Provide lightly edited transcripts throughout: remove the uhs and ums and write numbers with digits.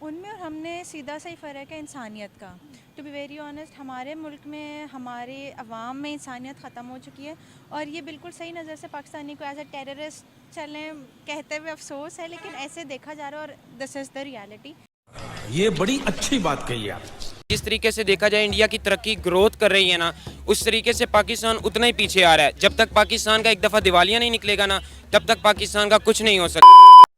उनमें और हमने सीधा सही फ़र्क है इंसानियत का। टू बी वेरी ऑनेस्ट, हमारे मुल्क में हमारे अवाम में इंसानियत ख़त्म हो चुकी है और ये बिल्कुल सही नज़र से पाकिस्तानी को एज ए टेररिस्ट चलें कहते हुए अफसोस है, लेकिन ऐसे देखा जा रहा है और दिस इज़ द रियलिटी। ये बड़ी अच्छी बात कही आप। जिस तरीके से देखा जाए इंडिया की तरक्की ग्रोथ कर रही है ना, उस तरीके से पाकिस्तान उतना ही पीछे आ रहा है। जब तक पाकिस्तान का एक दफ़ा दिवालिया नहीं निकलेगा ना, तब तक पाकिस्तान का कुछ नहीं हो सकता।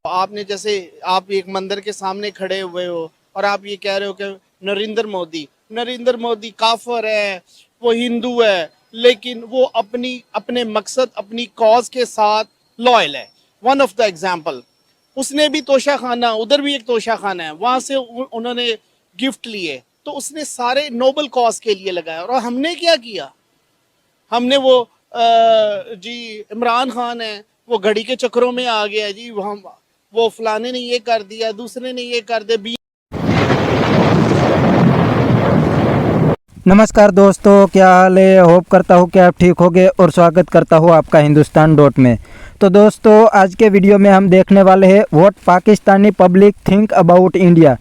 आपने जैसे आप एक मंदिर के सामने खड़े हुए हो और आप ये कह रहे हो कि नरेंद्र मोदी काफिर है, वो हिंदू है, लेकिन वो अपने मकसद अपनी कॉज के साथ लॉयल है। वन ऑफ द एग्जाम्पल, उसने भी तोशा खाना, उधर भी एक तोशा खाना है, वहां से उन्होंने गिफ्ट लिए, तो उसने सारे नोबल कॉज के लिए लगाया। और हमने क्या किया, हमने वो जी इमरान खान है, वो घड़ी के चक्करों में आ गया जी, वो फलाने ने ये कर दिया, दूसरे ने ये कर दिया। नमस्कार दोस्तों, क्या हाल है। होप करता हूँ कि आप ठीक होंगे और स्वागत करता हूँ आपका हिंदुस्तान डॉट में। तो दोस्तों, आज के वीडियो में हम देखने वाले हैं what Pakistani public think about India.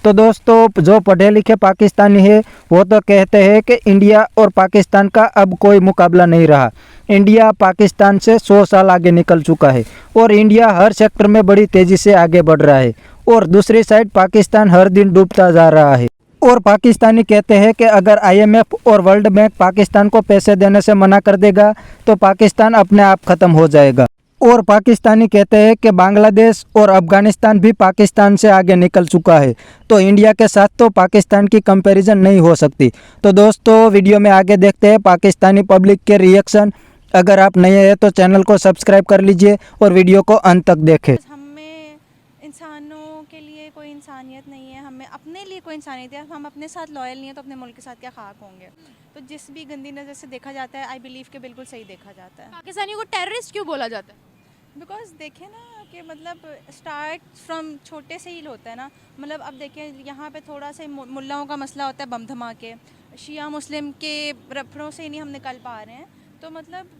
तो दोस्तों, जो पढ़े लिखे पाकिस्तानी है वो तो कहते हैं कि इंडिया और पाकिस्तान का अब कोई मुकाबला नहीं रहा। इंडिया पाकिस्तान से 100 साल आगे निकल चुका है और इंडिया हर सेक्टर में बड़ी तेज़ी से आगे बढ़ रहा है और दूसरी साइड पाकिस्तान हर दिन डूबता जा रहा है। और पाकिस्तानी कहते हैं कि अगर IMF और वर्ल्ड बैंक पाकिस्तान को पैसे देने से मना कर देगा तो पाकिस्तान अपने आप ख़त्म हो जाएगा। और पाकिस्तानी कहते हैं कि बांग्लादेश और अफ़गानिस्तान भी पाकिस्तान से आगे निकल चुका है, तो इंडिया के साथ तो पाकिस्तान की कंपैरिजन नहीं हो सकती। तो दोस्तों, वीडियो में आगे देखते हैं पाकिस्तानी पब्लिक के रिएक्शन। अगर आप नए हैं तो चैनल को सब्सक्राइब कर लीजिए और वीडियो को अंत तक देखें। हमें इंसानों के लिए कोई इंसानियत नहीं है, हमें अपने लिए कोई इंसानियत है। हम अपने साथ लॉयल नहीं है तो अपने मुल्क के साथ क्या खाक होंगे। तो जिस भी गंदी नज़र से देखा जाता है, आई बिलीव के बिल्कुल सही देखा जाता है। पाकिस्तानियों को टेररिस्ट क्यों बोला जाता है? बिकॉज देखें ना कि मतलब स्टार्ट फ्रॉम छोटे से ही होता है ना। मतलब अब देखें, यहाँ पे थोड़ा सा मुल्लाओं का मसला होता है, बम धमाके, शिया मुस्लिम के रफड़ों से ही नहीं हम निकल पा रहे हैं। तो मतलब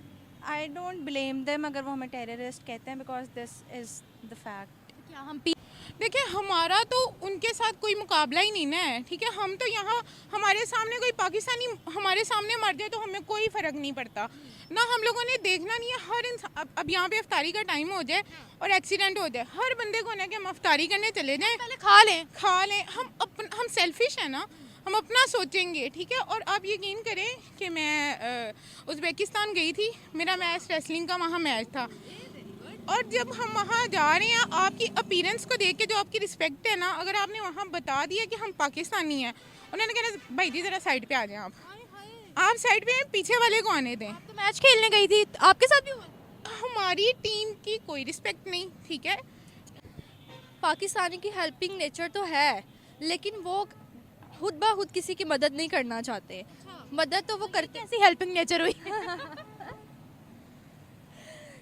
आई डोंट ब्लेम देम अगर वो हमें टेररिस्ट कहते हैं, because this is the fact. क्या हम देखिए, हमारा तो उनके साथ कोई मुकाबला ही नहीं ना है, ठीक है। हम तो यहाँ, हमारे सामने कोई पाकिस्तानी हमारे सामने मर जाए तो हमें कोई फ़र्क नहीं पड़ता ना। हम लोगों ने देखना नहीं है हर इंसान। अब यहाँ पे अफ्तारी का टाइम हो जाए और एक्सीडेंट हो जाए, हर बंदे को ना कि हम अफ्तारी करने चले जाएं, पहले खा लें। हम सेल्फिश है ना, हम अपना सोचेंगे, ठीक है। और आप यकीन करें कि मैं उज़्बेकिस्तान गई थी, मेरा मैच रेसलिंग का वहाँ मैच था। और जब हम वहाँ जा रहे हैं, आपकी अपीयरेंस को देख के जो आपकी रिस्पेक्ट है ना, अगर आपने वहाँ बता दिया कि हम पाकिस्तानी हैं, उन्होंने कहना भाई जी ज़रा साइड पे आ जाएं, आप साइड पे, पीछे वाले को आने दें। तो मैच खेलने गई थी, आपके साथ भी हुआ? हमारी टीम की कोई रिस्पेक्ट नहीं, ठीक है। पाकिस्तानी की हेल्पिंग नेचर तो है, लेकिन वो खुद ब खुद किसी की मदद नहीं करना चाहते। मदद तो वो करते हैं। कैसी हेल्पिंग नेचर हुई?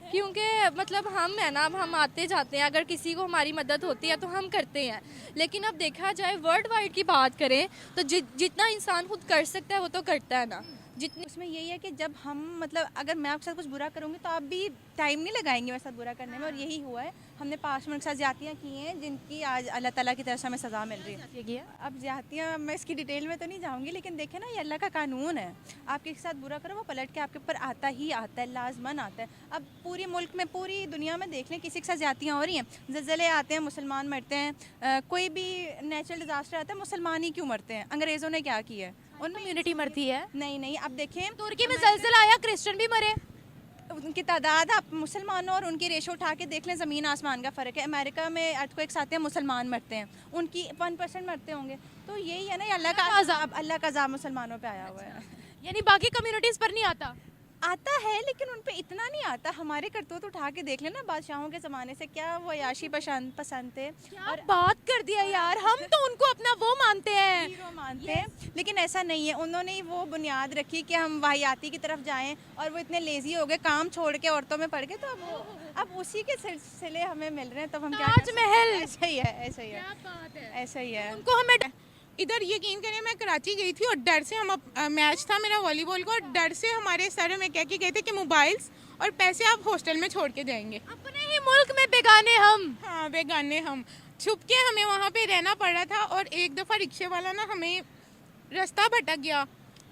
क्योंकि मतलब हम है ना, अब हम आते जाते हैं, अगर किसी को हमारी मदद होती है तो हम करते हैं। लेकिन अब देखा जाए वर्ल्ड वाइड की बात करें तो जितना इंसान खुद कर सकता है वो तो करता है ना। जितने उसमें यही है कि जब हम मतलब अगर मैं आपके साथ कुछ बुरा करूँगी तो आप भी टाइम नहीं लगाएंगे मेरे साथ बुरा करने में, और यही हुआ है। हमने 5 मिनट के साथ ज्यादतियाँ की हैं जिनकी आज अल्लाह ताला की तरफ से हमें सज़ा मिल रही है। अब ज्यादतियाँ मैं इसकी डिटेल में तो नहीं जाऊँगी, लेकिन देखें ना, ये अल्लाह का कानून है। आप किसी के साथ बुरा करो, वो पलट के आपके ऊपर आता ही आता है, लाजमन आता है। अब पूरे मुल्क में, पूरी दुनिया में देख लें, किसी के साथ ज्यादतियाँ हो रही हैं। ज़लज़ले आते हैं, मुसलमान मरते हैं। कोई भी नेचुरल डिज़ास्टर आता है, मुसलमान ही क्यों मरते हैं? अंग्रेज़ों ने क्या किया है? उन कम्युनिटी मरती है। नहीं, अब देखें, तुर्की में ज़लज़ला आया, क्रिश्चियन भी मरे। उनकी तादाद, आप मुसलमानों और उनकी रेशो उठा के देख लें, ज़मीन आसमान का फ़र्क है। अमेरिका में अर्थक्वेक्स आते हैं, मुसलमान मरते हैं, उनकी 1% मरते होंगे। तो यही है ना, ये अल्लाह का अज़ाब मुसलमानों पे आया हुआ है। यानी बाकी कम्युनिटीज़ पर नहीं आता है, लेकिन उन पे इतना नहीं आता। हमारे करतूत उठा के देख लेना, बादशाहों के ज़माने से क्या वो अयाशी पसंद थे। और बात कर दिया यार, हम तो उनको अपना वो मानते हैं, हीरो मानते हैं, लेकिन ऐसा नहीं है। उन्होंने ही वो बुनियाद रखी कि हम वाहियाती की तरफ जाएं, और वो इतने लेजी हो गए, काम छोड़ के औरतों में पड़ गए। तो अब उसी के सिलसिले हमें मिल रहे हैं, तो हम क्या ताजमहल। ऐसा ही है। उनको हमें इधर यकीन करें, मैं कराची गई थी और डर से मैच था मेरा वॉलीबॉल का, और डर से हमारे सर में कह के गए थे कि मोबाइल्स और पैसे आप हॉस्टल में छोड़ के जाएंगे। अपने ही मुल्क में बेगाने हम। हाँ, बेगाने हम। छुप के हमें वहाँ पे रहना पड़ रहा था। और एक दफ़ा रिक्शे वाला ना हमें रास्ता भटक गया,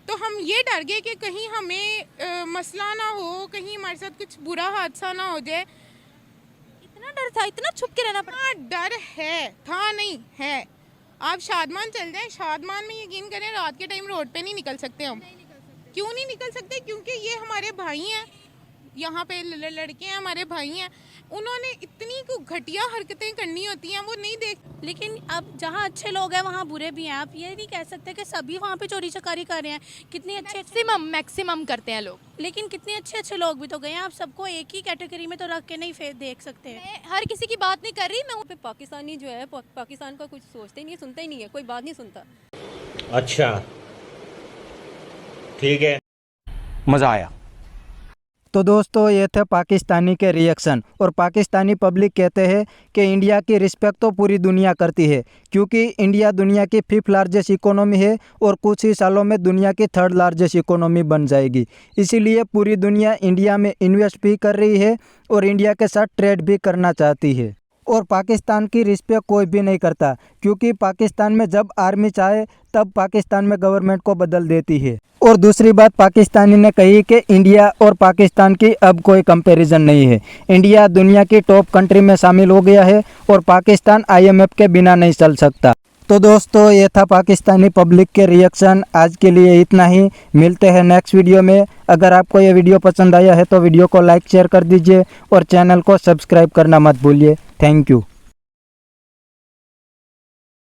तो हम ये डर गए कि कहीं हमें मसला ना हो, कहीं हमारे साथ कुछ बुरा हादसा ना हो जाए। इतना डर था, इतना छुप के रहना पड़ा। हाँ, डर है, था नहीं है। आप शादमान चल जाएं, शादमान में यकीन करें रात के टाइम रोड पे नहीं निकल सकते हम। क्यों नहीं निकल सकते? क्योंकि ये हमारे भाई हैं, यहाँ पे लड़के हैं, हमारे भाई हैं। उन्होंने इतनी को घटिया हरकतें करनी होती हैं, वो नहीं देख। लेकिन अब जहाँ अच्छे लोग हैं वहाँ बुरे भी हैं। आप ये नहीं कह सकते कि सभी वहाँ पे चोरी चकारी कर रहे हैं। कितने अच्छे मैक्सिमम करते हैं लोग, लेकिन कितने अच्छे लोग भी तो गए हैं। आप सबको एक ही कैटेगरी में तो रख के नहीं देख सकते। मैं हर किसी की बात नहीं कर रही। मैं पे पाकिस्तानी जो है पाकिस्तान का कुछ सोचते ही नहीं, सुनता ही नहीं है, कोई बात नहीं सुनता। अच्छा ठीक है, मजा आया। तो दोस्तों ये थे पाकिस्तानी के रिएक्शन। और पाकिस्तानी पब्लिक कहते हैं कि इंडिया की रिस्पेक्ट तो पूरी दुनिया करती है, क्योंकि इंडिया दुनिया की 5th लार्जेस्ट इकोनॉमी है और कुछ ही सालों में दुनिया की 3rd लार्जेस्ट इकोनॉमी बन जाएगी। इसीलिए पूरी दुनिया इंडिया में इन्वेस्ट भी कर रही है और इंडिया के साथ ट्रेड भी करना चाहती है। और पाकिस्तान की रिस्पेक्ट कोई भी नहीं करता, क्योंकि पाकिस्तान में जब आर्मी चाहे तब पाकिस्तान में गवर्नमेंट को बदल देती है। और दूसरी बात पाकिस्तानी ने कही कि इंडिया और पाकिस्तान की अब कोई कंपैरिजन नहीं है। इंडिया दुनिया की टॉप कंट्री में शामिल हो गया है और पाकिस्तान IMF के बिना नहीं चल सकता। तो दोस्तों ये था पाकिस्तानी पब्लिक के रिएक्शन। आज के लिए इतना ही, मिलते हैं नेक्स्ट वीडियो में। अगर आपको ये वीडियो पसंद आया है तो वीडियो को लाइक शेयर कर दीजिए और चैनल को सब्सक्राइब करना मत भूलिए। Thank you.